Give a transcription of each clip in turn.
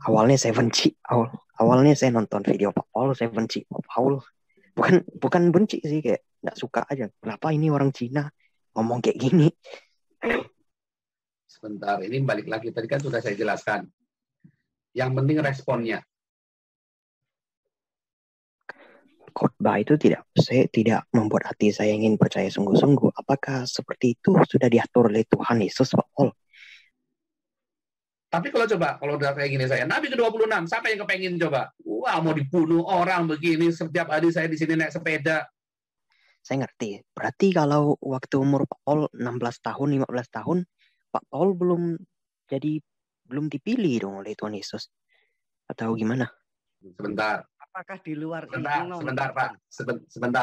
Awalnya saya benci, awalnya saya nonton video Pak Paul, saya benci Pak Paul. Bukan benci sih, kayak nggak suka aja. Kenapa ini orang Cina ngomong kayak gini? Sebentar, ini balik lagi. Tadi kan sudah saya jelaskan. Yang penting responnya. Khotbah itu saya tidak membuat hati saya ingin percaya sungguh-sungguh. Apakah seperti itu sudah diatur oleh Tuhan Yesus, Pak Paul? Tapi kalau udah kayak gini saya, Nabi ke-26, siapa yang kepengen coba? Wah, mau dibunuh orang begini, setiap hari saya di sini naik sepeda. Saya ngerti. Berarti kalau waktu umur Pak Paul 16 tahun, 15 tahun, Pak Paul belum dipilih dong oleh Tuhan Yesus. Atau gimana? Sebentar. Apakah di luar Sebentar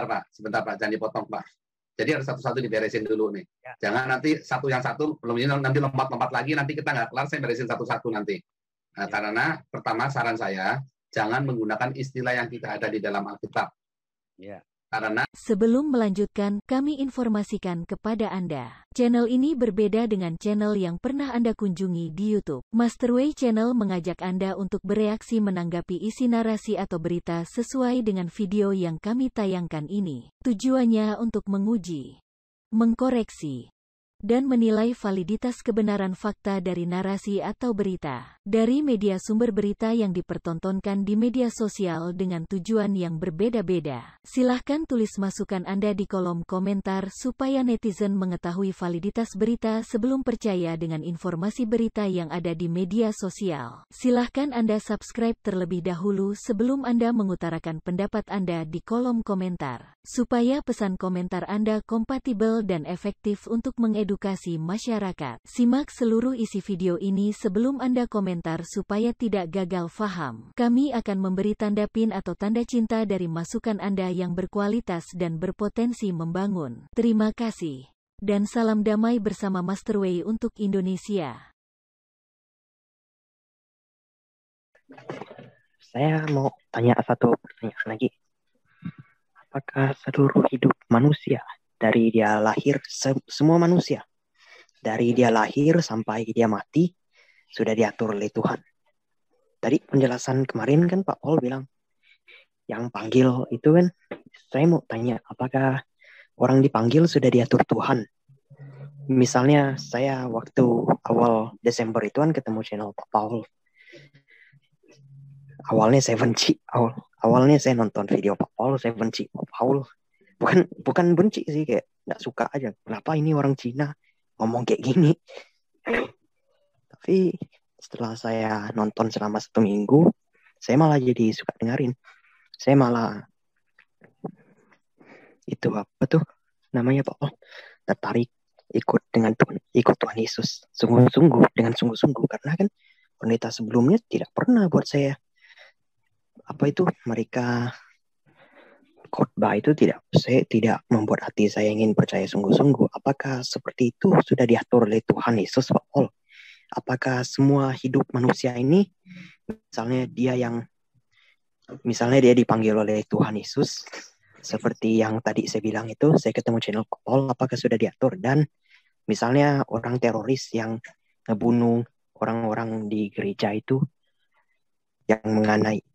Pak, jangan dipotong Pak. Jadi harus satu-satu diberesin dulu nih. Ya. Jangan nanti satu yang satu, belum ini nanti lompat-lompat lagi, nanti kita nggak kelar, saya beresin satu-satu nanti. Nah, ya. Karena pertama saran saya, jangan menggunakan istilah yang tidak ada di dalam Alkitab. Ya. Karena sebelum melanjutkan, kami informasikan kepada Anda. Channel ini berbeda dengan channel yang pernah Anda kunjungi di YouTube. Masterway Channel mengajak Anda untuk bereaksi menanggapi isi narasi atau berita sesuai dengan video yang kami tayangkan ini. Tujuannya untuk menguji, mengkoreksi, dan menilai validitas kebenaran fakta dari narasi atau berita dari media sumber berita yang dipertontonkan di media sosial dengan tujuan yang berbeda-beda. Silahkan tulis masukan Anda di kolom komentar supaya netizen mengetahui validitas berita sebelum percaya dengan informasi berita yang ada di media sosial. Silahkan Anda subscribe terlebih dahulu sebelum Anda mengutarakan pendapat Anda di kolom komentar, supaya pesan komentar Anda kompatibel dan efektif untuk mengedukasi masyarakat. Simak seluruh isi video ini sebelum Anda komentar supaya tidak gagal faham. Kami akan memberi tanda pin atau tanda cinta dari masukan Anda yang berkualitas dan berpotensi membangun. Terima kasih. Dan salam damai bersama Masterway untuk Indonesia. Saya mau tanya satu pertanyaan lagi. Apakah seluruh hidup manusia, dari dia lahir, semua manusia, dari dia lahir sampai dia mati, sudah diatur oleh Tuhan? Tadi penjelasan kemarin kan Pak Paul bilang, yang panggil itu kan, saya mau tanya, apakah orang dipanggil sudah diatur Tuhan? Misalnya saya waktu awal Desember itu kan ketemu channel Pak Paul. Awalnya saya benci, awalnya saya nonton video Pak Paul, saya benci Pak Paul. Bukan benci sih, kayak nggak suka aja. Kenapa ini orang Cina ngomong kayak gini? Tapi setelah saya nonton selama 1 minggu, saya malah jadi suka dengerin. Saya malah itu apa tuh namanya Pak Paul, tertarik ikut Tuhan Yesus dengan sungguh-sungguh, karena kan pendeta sebelumnya tidak pernah buat saya mereka khotbah itu saya tidak membuat hati saya ingin percaya sungguh-sungguh. Apakah seperti itu sudah diatur oleh Tuhan Yesus, Pak Paul? Apakah semua hidup manusia ini, misalnya dia dipanggil oleh Tuhan Yesus, seperti yang tadi saya bilang itu, saya ketemu channel Pak Paul, apakah sudah diatur? Dan misalnya orang teroris yang ngebunuh orang-orang di gereja itu, yang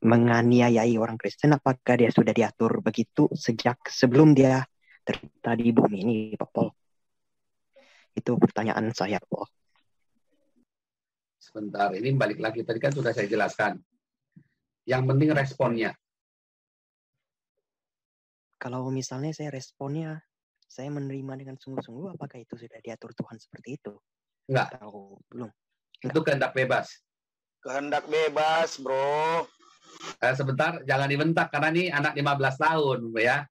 menganiayai orang Kristen, apakah dia sudah diatur begitu sejak sebelum dia tercipta di bumi ini, Pak Paul? Itu pertanyaan saya, Pak Paul. Sebentar, ini balik lagi. Tadi kan sudah saya jelaskan. Yang penting responnya. Kalau misalnya saya menerima dengan sungguh-sungguh, apakah itu sudah diatur Tuhan seperti itu? Enggak. Atau belum? Itu kehendak bebas. Kehendak bebas, bro. Sebentar, jangan dibentak, karena ini anak 15 tahun, ya.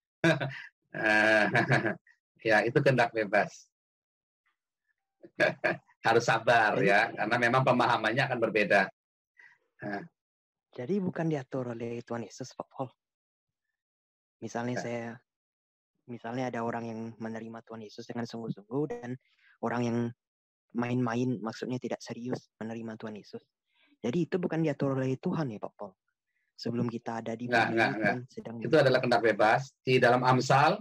Ya, itu kehendak bebas. Harus sabar, ya, karena memang pemahamannya akan berbeda. Jadi bukan diatur oleh Tuhan Yesus, Pak Paul. Misalnya ada orang yang menerima Tuhan Yesus dengan sungguh-sungguh, dan orang yang main-main, maksudnya tidak serius menerima Tuhan Yesus. Jadi itu bukan diatur oleh Tuhan ya, Pak Paul? Sebelum kita ada di bumi kan sedang... Itu adalah kehendak bebas. Di dalam Amsal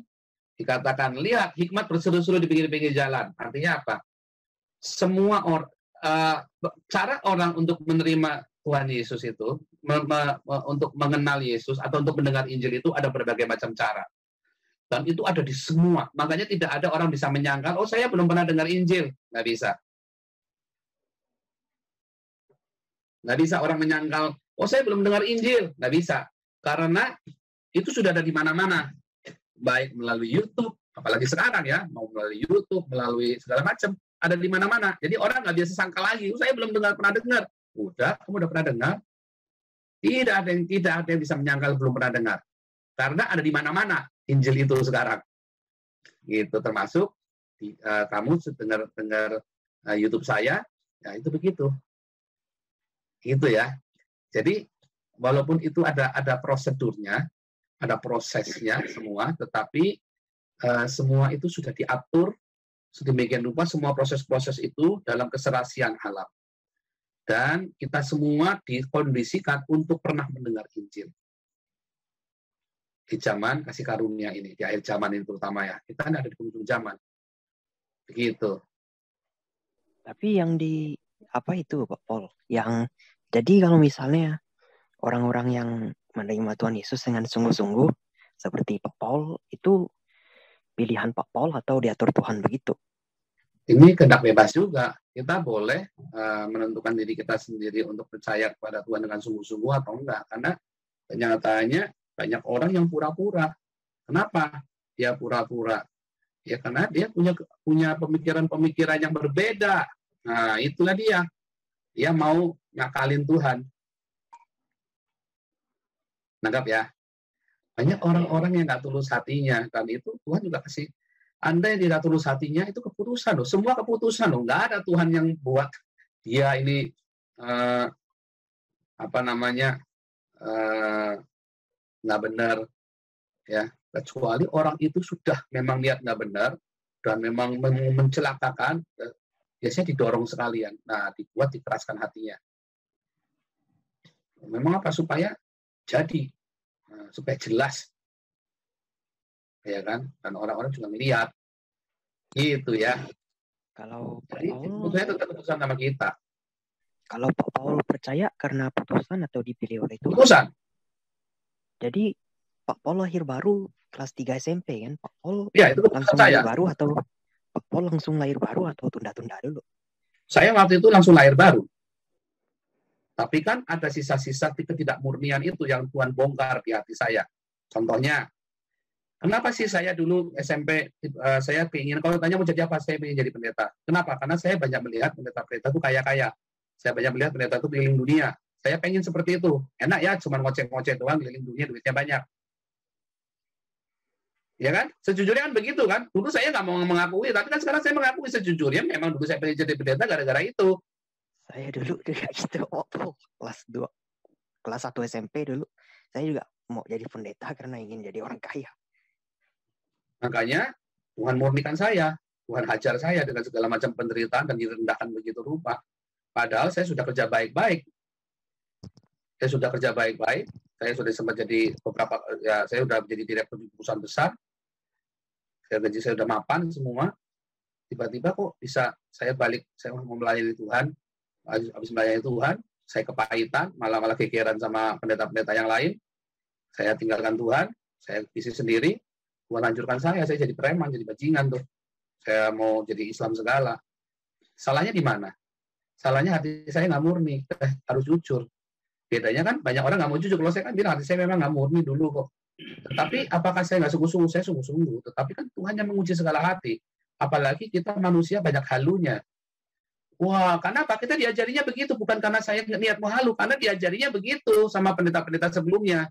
dikatakan, lihat hikmat berseru-seru di pinggir-pinggir jalan. Artinya apa? Cara orang untuk menerima Tuhan Yesus itu, untuk mengenal Yesus atau untuk mendengar Injil itu ada berbagai macam cara. Dan itu ada di semua. Makanya tidak ada orang bisa menyangkal, oh saya belum pernah dengar Injil. Nggak bisa. Nggak bisa orang menyangkal, oh saya belum dengar Injil. Nggak bisa. Karena itu sudah ada di mana-mana. Baik melalui YouTube, apalagi sekarang ya, mau melalui YouTube, melalui segala macam, ada di mana-mana. Jadi orang nggak biasa sangka lagi, oh, saya belum pernah dengar. Udah, kamu udah pernah dengar? Tidak ada yang bisa menyangkal belum pernah dengar. Karena ada di mana-mana Injil itu sekarang. Gitu, termasuk kamu dengar YouTube saya, ya itu begitu. Gitu ya. Jadi walaupun itu ada prosedurnya, ada prosesnya semua, tetapi semua itu sudah diatur sedemikian rupa, semua proses-proses itu dalam keserasian alam. Dan kita semua dikondisikan untuk pernah mendengar Injil. Di zaman kasih karunia ini, di akhir zaman ini terutama ya. Kita ada di penghujung zaman. Begitu. Tapi yang di apa itu Pak Paul? Yang jadi kalau misalnya orang-orang yang menerima Tuhan Yesus dengan sungguh-sungguh seperti Pak Paul, itu pilihan Pak Paul atau diatur Tuhan begitu? Ini kehendak bebas juga. Kita boleh menentukan diri kita sendiri untuk percaya kepada Tuhan dengan sungguh-sungguh atau enggak. Karena kenyataannya banyak orang yang pura-pura. Kenapa dia pura-pura? Ya karena dia punya pemikiran-pemikiran yang berbeda. Nah, itulah dia. Dia mau ngakalin Tuhan. Nanggap ya. Banyak orang-orang yang nggak tulus hatinya. Dan itu Tuhan juga kasih. Anda yang tidak tulus hatinya, itu keputusan loh. Semua keputusan loh. Nggak ada Tuhan yang buat dia ini nggak benar. Ya, kecuali orang itu sudah memang niat nggak benar dan memang mencelakakan, biasanya didorong sekalian. Nah, dikeraskan hatinya. Memang apa? Supaya jadi, supaya jelas. Ya kan? Dan orang-orang juga melihat. Gitu ya. Kalau Jadi, Pak Paul, sebetulnya tetap keputusan sama kita. kalau Pak Paul percaya karena putusan atau dipilih oleh Tuhan? Keputusan. Jadi Pak Paul lahir baru kelas 3 SMP kan? Pak Paul Ya, itu keputusan langsung saya. lahir baru atau Pak Paul langsung lahir baru atau tunda-tunda dulu? Saya waktu itu langsung lahir baru. Tapi kan ada sisa-sisa ketidakmurnian itu yang Tuhan bongkar di hati saya. Contohnya, kenapa sih saya dulu SMP, saya ingin, kalau tanya mau jadi apa, saya ingin jadi pendeta. Kenapa? Karena saya banyak melihat pendeta-pendeta itu kaya-kaya. Saya banyak melihat pendeta itu keliling dunia. Saya pengen seperti itu. Enak ya, cuma ngoceh-ngoceh doang, keliling dunia, duitnya banyak. Ya kan? Sejujurnya kan begitu kan? Dulu saya nggak mau mengakui, tapi kan sekarang saya mengakui sejujurnya memang dulu saya pengen jadi pendeta gara-gara itu. Saya dulu juga gitu, kelas 1 SMP dulu. Saya juga mau jadi pendeta karena ingin jadi orang kaya. Makanya Tuhan murnikan saya, Tuhan hajar saya dengan segala macam penderitaan dan direndahkan begitu rupa. Padahal saya sudah kerja baik-baik. Saya sudah kerja baik-baik. Saya sudah sempat jadi saya sudah menjadi direktur di perusahaan besar. Gaji saya sudah mapan semua. Tiba-tiba kok bisa saya balik, saya mau melayani Tuhan. Habis melayani Tuhan, saya kepahitan, malah kegeeran sama pendeta-pendeta yang lain. Saya tinggalkan Tuhan, saya isi sendiri. Tuhan hancurkan saya jadi preman, jadi bajingan tuh. Saya mau jadi Islam segala. Salahnya di mana? Salahnya hati saya nggak murni, harus jujur. Bedanya kan banyak orang nggak mau jujur. Kalau saya kan bilang hati saya memang nggak murni dulu kok. Tetapi apakah saya nggak sungguh-sungguh? Saya sungguh-sungguh. Tetapi kan Tuhan yang menguji segala hati. Apalagi kita manusia banyak halunya. Wah, kenapa? Kita diajarinya begitu. Bukan karena saya niat mau halu. Karena diajarinya begitu sama pendeta-pendeta sebelumnya.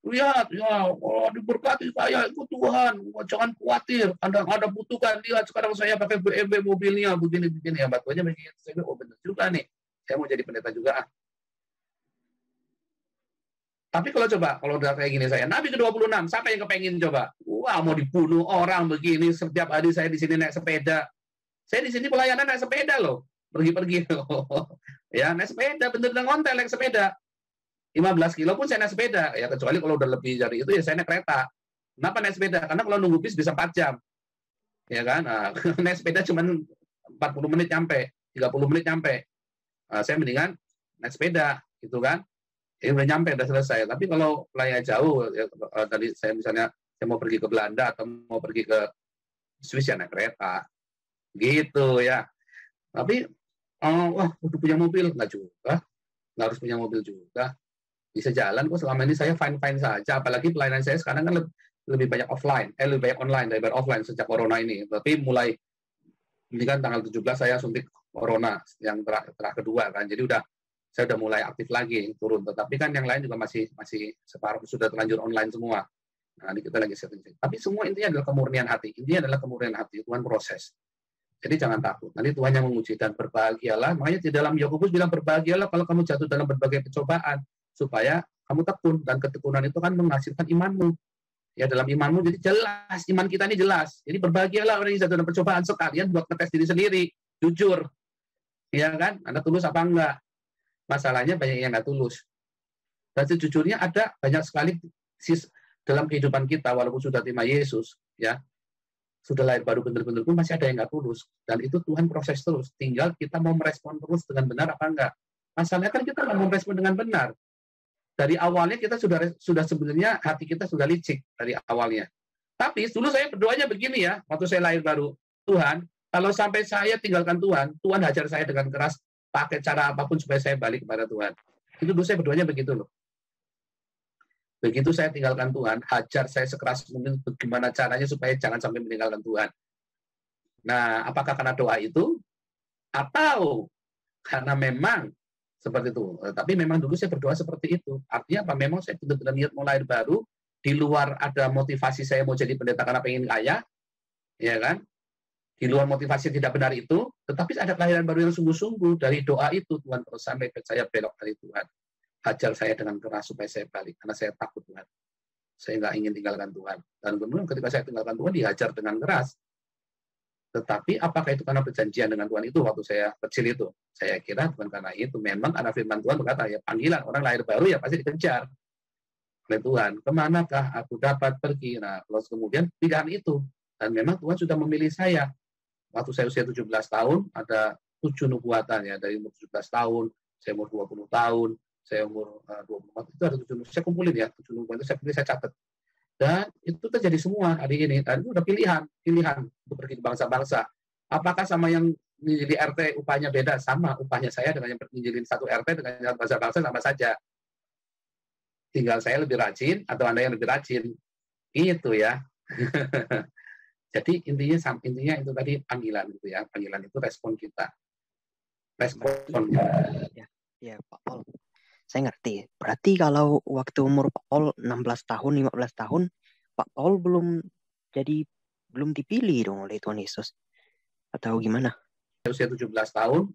Lihat, ya, diberkati saya, itu Tuhan. Jangan khawatir. Anda butuhkan. Lihat, sekarang saya pakai BMW mobilnya. Begini-begini. Ya, batuannya begitu. Saya bilang, oh benar juga nih. Saya mau jadi pendeta juga. Tapi kalau udah kayak gini saya, Nabi ke-26, siapa yang kepengen coba? Wah, mau dibunuh orang begini, setiap hari saya di sini naik sepeda. Saya di sini pelayanan naik sepeda loh. Pergi-pergi loh. Ya, naik sepeda, bener-bener ngontel naik sepeda. 15 kilo pun saya naik sepeda. Ya, kecuali kalau udah lebih dari itu, ya saya naik kereta. Kenapa naik sepeda? Karena kalau nunggu bis bisa 4 jam. Ya kan? Nah, naik sepeda cuma 40 menit nyampe, 30 menit nyampe. Saya mendingan naik sepeda, gitu kan. Ini udah nyampe, udah selesai. Tapi kalau wilayah jauh, ya, tadi saya misalnya saya mau pergi ke Belanda atau mau pergi ke Swiss ya naik kereta, gitu ya. Tapi wah udah punya mobil nggak juga, nggak harus punya mobil juga, bisa jalan kok. Selama ini saya fine saja. Apalagi pelayanan saya sekarang kan lebih banyak offline, lebih banyak online daripada offline sejak corona ini. Tapi mulai ini kan tanggal 17 saya suntik corona yang telah kedua kan, jadi saya udah mulai aktif lagi turun. Tetapi kan yang lain juga masih separuh sudah terlanjur online semua. Nah, ini kita lagi setting. Tapi semua intinya adalah kemurnian hati. Intinya adalah kemurnian hati. Tuhan proses. Jadi jangan takut. Nanti Tuhan yang menguji, dan berbahagialah. Makanya di dalam Yakobus bilang berbahagialah kalau kamu jatuh dalam berbagai pencobaan, supaya kamu tekun, dan ketekunan itu kan menghasilkan imanmu. Ya, dalam imanmu jadi jelas, iman kita ini jelas. Jadi berbahagialah orang yang jatuh dalam percobaan, sekalian buat ngetes diri sendiri, jujur. Ya kan? Anda tulus apa enggak? Masalahnya banyak yang nggak tulus. Dan sejujurnya ada banyak sekali dalam kehidupan kita, walaupun sudah terima Yesus, ya, sudah lahir baru benar-benar pun masih ada yang nggak tulus. Dan itu Tuhan proses terus. Tinggal kita mau merespon terus dengan benar apa enggak. Masalahnya kan kita nggak mau merespon dengan benar. Dari awalnya kita sudah sebenarnya hati kita sudah licik dari awalnya. Tapi dulu saya berdoanya begini ya, waktu saya lahir baru, Tuhan, kalau sampai saya tinggalkan Tuhan, Tuhan hajar saya dengan keras, pakai cara apapun supaya saya balik kepada Tuhan. Itu dulu saya berdoanya begitu loh. Begitu saya tinggalkan Tuhan, hajar saya sekeras mungkin bagaimana caranya supaya jangan sampai meninggalkan Tuhan. Nah, apakah karena doa itu? Atau karena memang seperti itu. Tapi memang dulu saya berdoa seperti itu. Artinya apa? Memang saya benar-benar niat mau lahir baru, di luar ada motivasi saya mau jadi pendeta karena pengen kaya, ya kan? Di luar motivasi yang tidak benar itu, tetapi ada kelahiran baru yang sungguh-sungguh dari doa itu. Tuhan terus sampai saya belok dari Tuhan. Hajar saya dengan keras supaya saya balik, karena saya takut Tuhan. Saya nggak ingin tinggalkan Tuhan. Dan kemudian ketika saya tinggalkan Tuhan, dihajar dengan keras. Tetapi apakah itu karena perjanjian dengan Tuhan itu waktu saya kecil itu? Saya kira bukan karena itu. Memang karena firman Tuhan berkata, ya panggilan orang lahir baru ya pasti dikejar oleh Tuhan. Kemanakah aku dapat pergi? Nah, terus kemudian pilihan itu. Dan memang Tuhan sudah memilih saya. Waktu saya usia 17 tahun, ada 7 nubuatan ya. Dari umur 17 tahun, saya umur 20 tahun, saya umur 24, itu ada 7 nubuatan. Saya kumpulin ya, 7 nubuatan itu saya catat. Dan itu terjadi semua hari ini. Dan itu udah pilihan untuk pergi ke bangsa-bangsa. Apakah sama yang di RT upahnya beda? Sama upahnya saya dengan yang menjadi satu RT dengan yang bangsa-bangsa sama saja. Tinggal saya lebih rajin atau Anda yang lebih rajin. Itu ya. Jadi intinya itu tadi panggilan gitu ya. Panggilan itu respon kita. Respon kita. Ya, Pak Paul. Saya ngerti. Berarti kalau waktu umur Pak Paul 16 tahun, 15 tahun, Pak Paul belum dipilih dong oleh Tuhan Yesus. Atau gimana? Usia 17 tahun.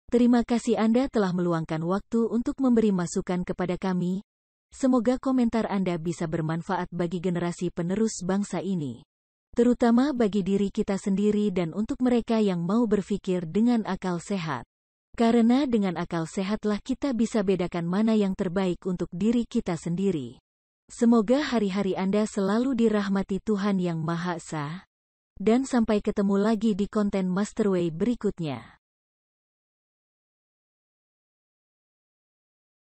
Terima kasih Anda telah meluangkan waktu untuk memberi masukan kepada kami. Semoga komentar Anda bisa bermanfaat bagi generasi penerus bangsa ini. Terutama bagi diri kita sendiri dan untuk mereka yang mau berpikir dengan akal sehat. Karena dengan akal sehatlah kita bisa bedakan mana yang terbaik untuk diri kita sendiri. Semoga hari-hari Anda selalu dirahmati Tuhan Yang Maha Esa. Dan sampai ketemu lagi di konten Masterway berikutnya.